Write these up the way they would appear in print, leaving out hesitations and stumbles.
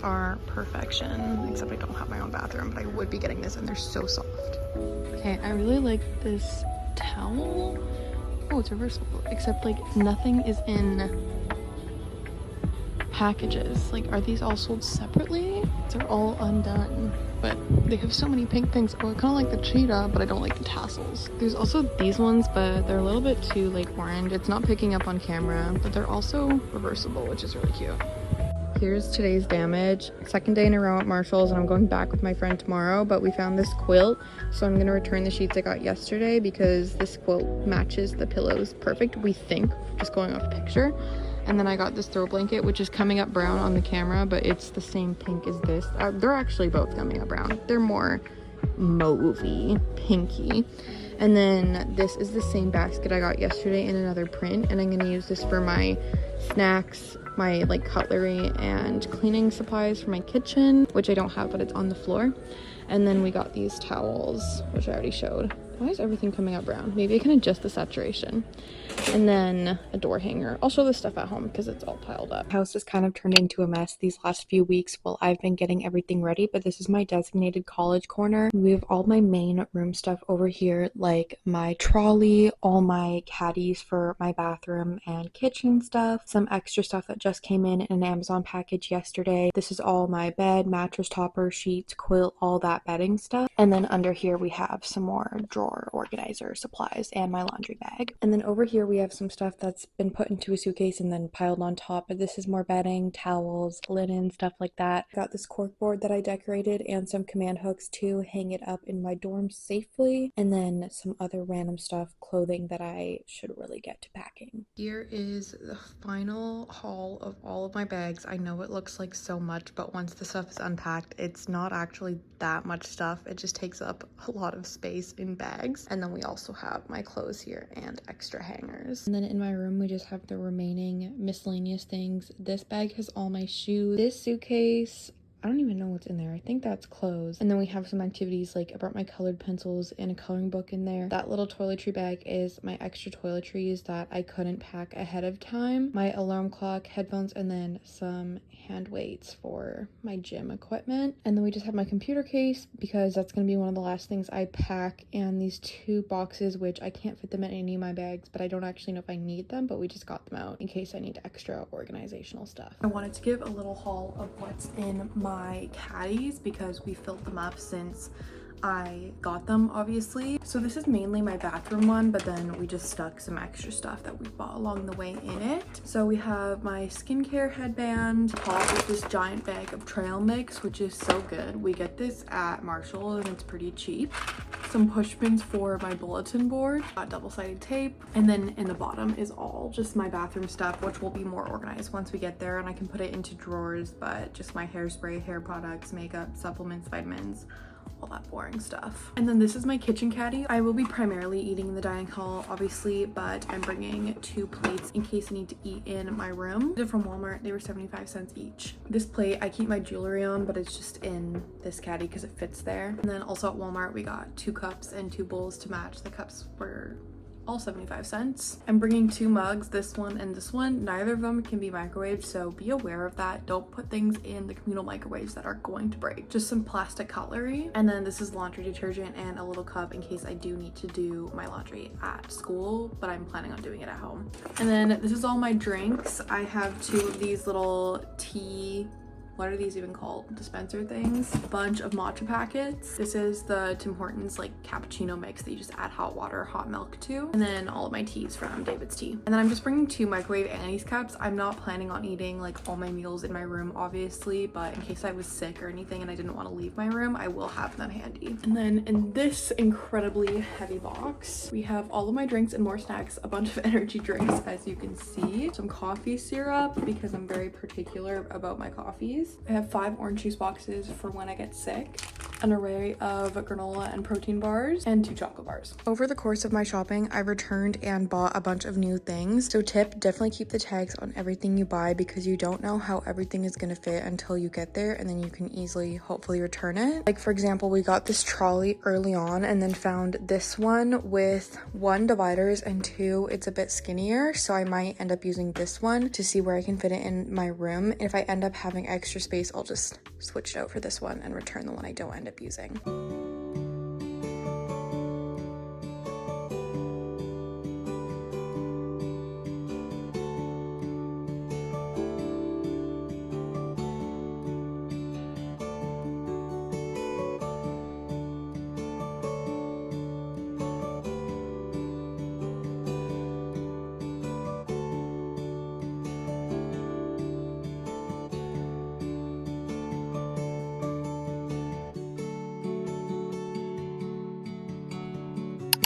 are perfection, except I don't have my own bathroom, but I would be getting this, and they're so soft. Okay, I really like this towel. Oh, it's reversible, except like nothing is in packages. Like, are these all sold separately? They're all undone, but they have so many pink things. Oh, I kind of like the cheetah, but I don't like the tassels. There's also these ones, but they're a little bit too like orange. It's not picking up on camera, but they're also reversible, which is really cute. Here's today's damage. Second day in a row at Marshall's, and I'm going back with my friend tomorrow, but we found this quilt, so I'm gonna return the sheets I got yesterday because this quilt matches the pillows perfect, we think, just going off picture. And then I got this throw blanket, which is coming up brown on the camera, but it's the same pink as this. They're actually both coming up brown. They're more mauvey, pinky. And then this is the same basket I got yesterday in another print, and I'm gonna use this for my snacks, my like cutlery and cleaning supplies for my kitchen, which I don't have, but it's on the floor. And then we got these towels, which I already showed. Why is everything coming out brown? Maybe I can adjust the saturation. And then a door hanger. I'll show this stuff at home because it's all piled up. House has kind of turned into a mess these last few weeks while I've been getting everything ready, but this is my designated college corner. We have all my main room stuff over here, like my trolley, all my caddies for my bathroom and kitchen stuff, some extra stuff that just came in an Amazon package yesterday. This is all my bed, mattress topper, sheets, quilt, all that bedding stuff. And then under here we have some more drawer organizer supplies and my laundry bag. And then over here we have some stuff that's been put into a suitcase and then piled on top, but this is more bedding, towels, linen, stuff like that. Got this cork board that I decorated and some command hooks to hang it up in my dorm safely, and then some other random stuff, clothing that I should really get to packing. Here is the final haul of all of my bags. I know it looks like so much, but once the stuff is unpacked, it's not actually that much stuff. It just takes up a lot of space in bags. And then we also have my clothes here and extra hangers. And then in my room, we just have the remaining miscellaneous things. This bag has all my shoes. This suitcase, I don't even know what's in there. I think that's clothes. And then we have some activities, like I brought my colored pencils and a coloring book in there. That little toiletry bag is my extra toiletries that I couldn't pack ahead of time. My alarm clock, headphones, and then some hand weights for my gym equipment. And then we just have my computer case because that's going to be one of the last things I pack, and these two boxes, which I can't fit them in any of my bags, but I don't actually know if I need them, but we just got them out in case I need extra organizational stuff. I wanted to give a little haul of what's in my caddies because we filled them up since I got them, obviously. So this is mainly my bathroom one, but then we just stuck some extra stuff that we bought along the way in it. So we have my skincare headband, top with this giant bag of trail mix, which is so good. We get this at Marshall and it's pretty cheap. Some push pins for my bulletin board, double-sided tape, and then in the bottom is all just my bathroom stuff, which will be more organized once we get there and I can put it into drawers, but just my hairspray, hair products, makeup, supplements, vitamins, all that boring stuff. And then this is my kitchen caddy. I will be primarily eating in the dining hall, obviously, but I'm bringing 2 plates in case I need to eat in my room. They're from Walmart. They were 75 cents each. This plate I keep my jewelry on, but it's just in this caddy because it fits there. And then also at Walmart we got 2 cups and 2 bowls to match. The cups were all 75 cents. I'm bringing 2 mugs, this one and this one. Neither of them can be microwaved, so be aware of that. Don't put things in the communal microwaves that are going to break. Just some plastic cutlery. And then this is laundry detergent and a little cup in case I do need to do my laundry at school, but I'm planning on doing it at home. And then this is all my drinks. I have 2 of these little tea, what are these even called? Dispenser things. A bunch of matcha packets. This is the Tim Hortons like cappuccino mix that you just add hot water, hot milk to. And then all of my teas from David's Tea. And then I'm just bringing 2 microwave Annie's cups. I'm not planning on eating like all my meals in my room, obviously, but in case I was sick or anything and I didn't want to leave my room, I will have them handy. And then in this incredibly heavy box, we have all of my drinks and more snacks, a bunch of energy drinks, as you can see, some coffee syrup because I'm very particular about my coffees. I have 5 orange juice boxes for when I get sick, an array of granola and protein bars, and 2 chocolate bars. Over the course of my shopping, I returned and bought a bunch of new things. So tip, definitely keep the tags on everything you buy because you don't know how everything is going to fit until you get there, and then you can easily, hopefully, return it. Like for example, we got this trolley early on and then found this one with 1 dividers and 2, it's a bit skinnier. So I might end up using this one to see where I can fit it in my room. If I end up having extra extra space, I'll just switch it out for this one and return the one I don't end up using.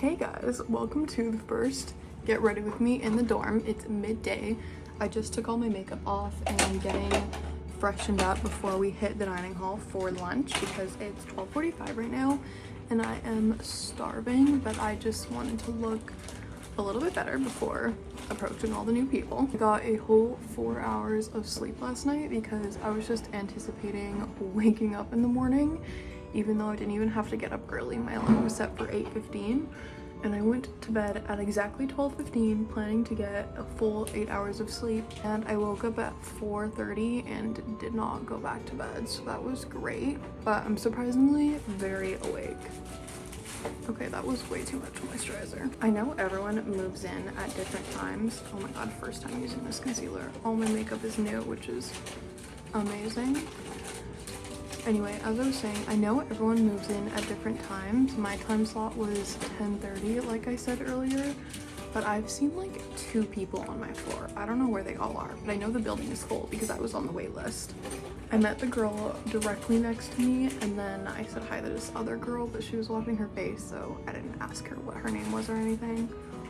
Hey guys, welcome to the first get ready with me in the dorm. It's midday. I just took all my makeup off and I'm getting freshened up before we hit the dining hall for lunch because it's 12:45 right now and I am starving, but I just wanted to look a little bit better before approaching all the new people. I got a whole 4 hours of sleep last night because I was just anticipating waking up in the morning, even though I didn't even have to get up early. My alarm was set for 8:15 and I went to bed at exactly 12:15 planning to get a full 8 hours of sleep, and I woke up at 4:30 and did not go back to bed, so that was great, but I'm surprisingly very awake. Okay, that was way too much moisturizer. I know everyone moves in at different times. Oh my god, first time using this concealer. All my makeup is new, which is amazing. Anyway, as I was saying, I know everyone moves in at different times. My time slot was 10:30, like I said earlier, but I've seen like 2 people on my floor. I don't know where they all are, but I know the building is full because I was on the wait list. I met the girl directly next to me, and then I said hi to this other girl, but she was washing her face, so I didn't ask her what her name was or anything.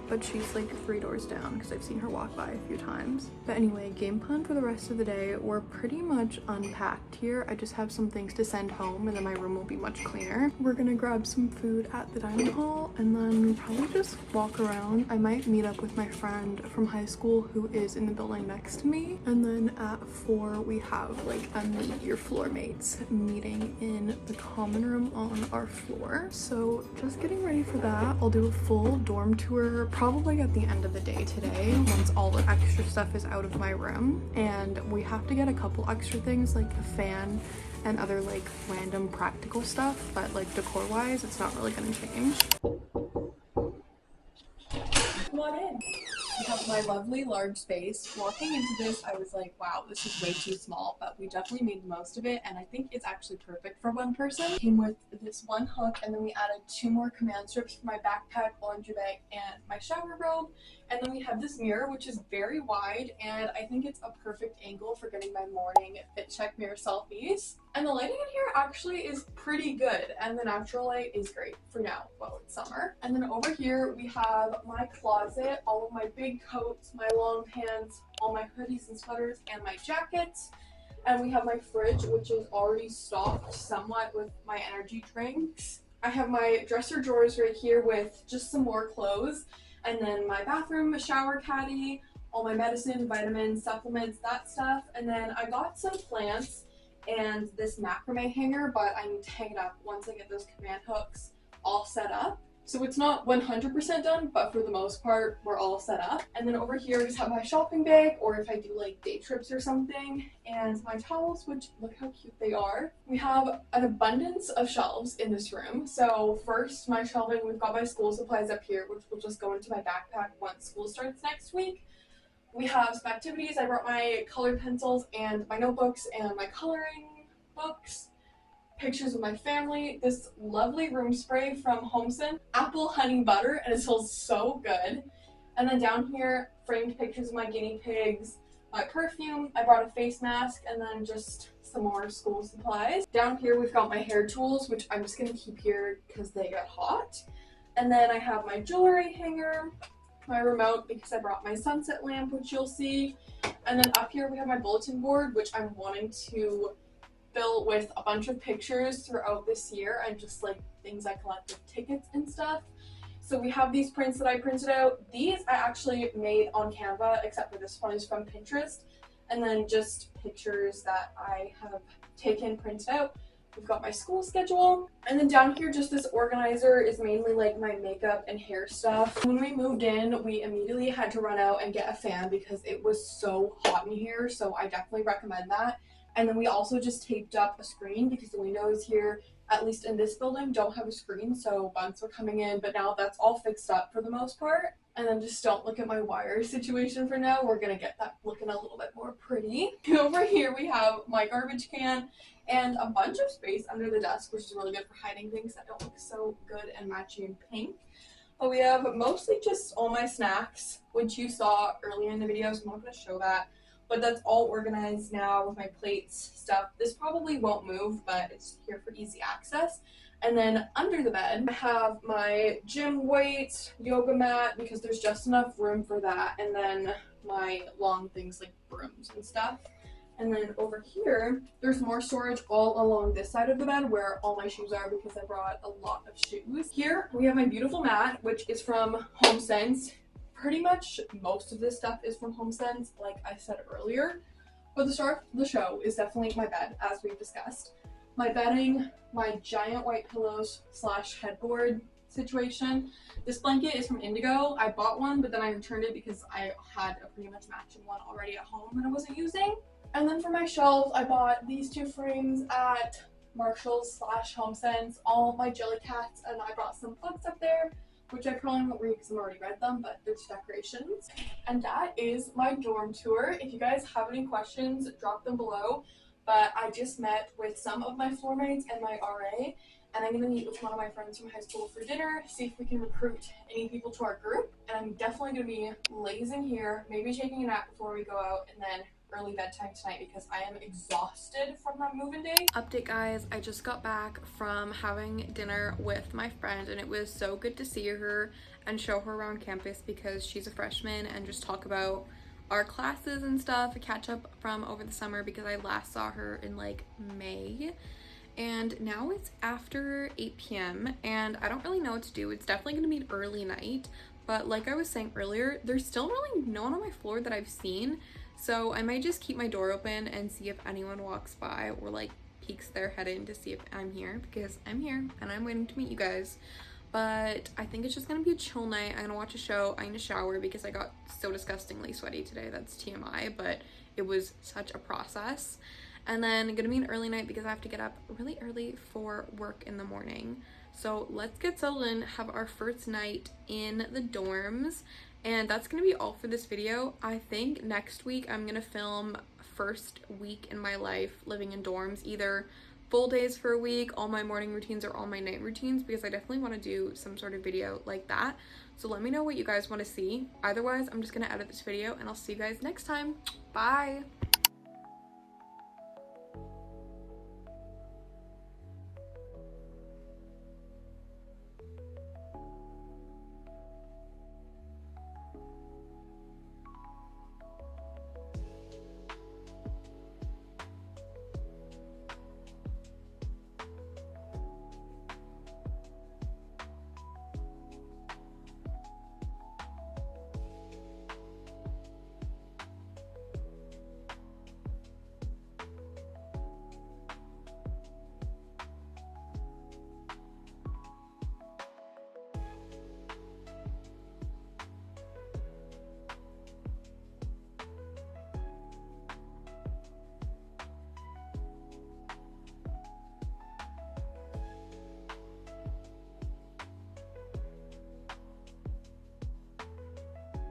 But she's like 3 doors down because I've seen her walk by a few times. But anyway, game plan for the rest of the day, we're pretty much unpacked here. I just have some things to send home and then my room will be much cleaner. We're gonna grab some food at the dining hall and then probably just walk around. I might meet up with my friend from high school who is in the building next to me, and then at 4 we have like a meet your floor mates meeting in the common room on our floor. So just getting ready for that. I'll do a full dorm tour probably at the end of the day today, once all the extra stuff is out of my room. And we have to get a couple extra things like a fan and other like random practical stuff, but like decor wise it's not really gonna change. Come on in. We have my lovely large space. Walking into this, I was like, wow, this is way too small, but we definitely made the most of it, and I think it's actually perfect for one person. Came with this one hook, and then we added 2 more command strips for my backpack, laundry bag, and my shower robe. And then we have this mirror, which is very wide, and I think it's a perfect angle for getting my morning fit check mirror selfies. And the lighting in here actually is pretty good, and the natural light is great for now while it's summer. And then over here we have my closet, all of my big coats, my long pants, all my hoodies and sweaters, and my jackets. And we have my fridge, which is already stocked somewhat with my energy drinks. I have my dresser drawers right here with just some more clothes, and then my bathroom, shower caddy, all my medicine, vitamins, supplements, that stuff. And then I got some plants and this macrame hanger, but I need to hang it up once I get those command hooks all set up. So it's not 100% done, but for the most part, we're all set up. And then over here, I just have my shopping bag, or if I do like day trips or something, and my towels, which look how cute they are. We have an abundance of shelves in this room. So first, my shelving, we've got my school supplies up here, which will just go into my backpack once school starts next week. We have some activities. I brought my colored pencils and my notebooks and my coloring books. Pictures of my family, this lovely room spray from Homeson, apple honey butter, and it smells so good. And then down here, framed pictures of my guinea pigs, my perfume, I brought a face mask, and then just some more school supplies. Down here we've got my hair tools, which I'm just gonna keep here because they get hot. And then I have my jewelry hanger, my remote because I brought my sunset lamp, which you'll see. And then up here we have my bulletin board, which I'm wanting to fill with a bunch of pictures throughout this year and just like things I collected, tickets and stuff. So we have these prints that I printed out. These I actually made on Canva, except for this one is from Pinterest. And then just pictures that I have taken, printed out. We've got my school schedule. And then down here, just this organizer is mainly like my makeup and hair stuff. When we moved in, we immediately had to run out and get a fan because it was so hot in here. So I definitely recommend that. And then we also just taped up a screen because the windows here, at least in this building, don't have a screen, so bugs were coming in, but now that's all fixed up for the most part. And then just don't look at my wire situation for now. We're gonna get that looking a little bit more pretty. Over here we have my garbage can and a bunch of space under the desk, which is really good for hiding things that don't look so good and matching pink. But we have mostly just all my snacks, which you saw earlier in the video, so I'm not going to show that. But that's all organized now with my plates, stuff. This probably won't move, but it's here for easy access. And then under the bed, I have my gym weights, yoga mat, because there's just enough room for that. And then my long things like brooms and stuff. And then over here, there's more storage all along this side of the bed where all my shoes are because I brought a lot of shoes. Here we have my beautiful mat, which is from HomeSense. Pretty much most of this stuff is from HomeSense, like I said earlier. But the star of the show is definitely my bed, as we've discussed. My bedding, my giant white pillows / headboard situation. This blanket is from Indigo. I bought one, but then I returned it because I had a pretty much matching one already at home that I wasn't using. And then for my shelves, I bought these two frames at Marshall's / HomeSense, all my jelly cats, and I brought some books up there, which I probably won't read because I've already read them, but they're just decorations. And that is my dorm tour. If you guys have any questions, drop them below. But I just met with some of my floor mates and my RA, and I'm going to meet with one of my friends from high school for dinner, see if we can recruit any people to our group. And I'm definitely going to be lazing here, maybe taking a nap before we go out, and then early bedtime tonight because I am exhausted from that move-in day. Update guys, I just got back from having dinner with my friend, and it was so good to see her and show her around campus because she's a freshman, and just talk about our classes and stuff, catch up from over the summer because I last saw her in like May. And now it's after 8 p.m. and I don't really know what to do. It's definitely going to be an early night, but like I was saying earlier, there's still really no one on my floor that I've seen. So I might just keep my door open and see if anyone walks by or like peeks their head in to see if I'm here, because I'm here and I'm waiting to meet you guys. But I think it's just gonna be a chill night. I'm gonna watch a show. I'm gonna shower because I got so disgustingly sweaty today. That's TMI, but it was such a process. And then gonna be an early night because I have to get up really early for work in the morning. So let's get settled in, have our first night in the dorms. And that's gonna be all for this video. I think next week I'm gonna film first week in my life living in dorms, either full days for a week, all my morning routines, or all my night routines, because I definitely want to do some sort of video like that. So let me know what you guys want to see. Otherwise, I'm just gonna edit this video and I'll see you guys next time. Bye.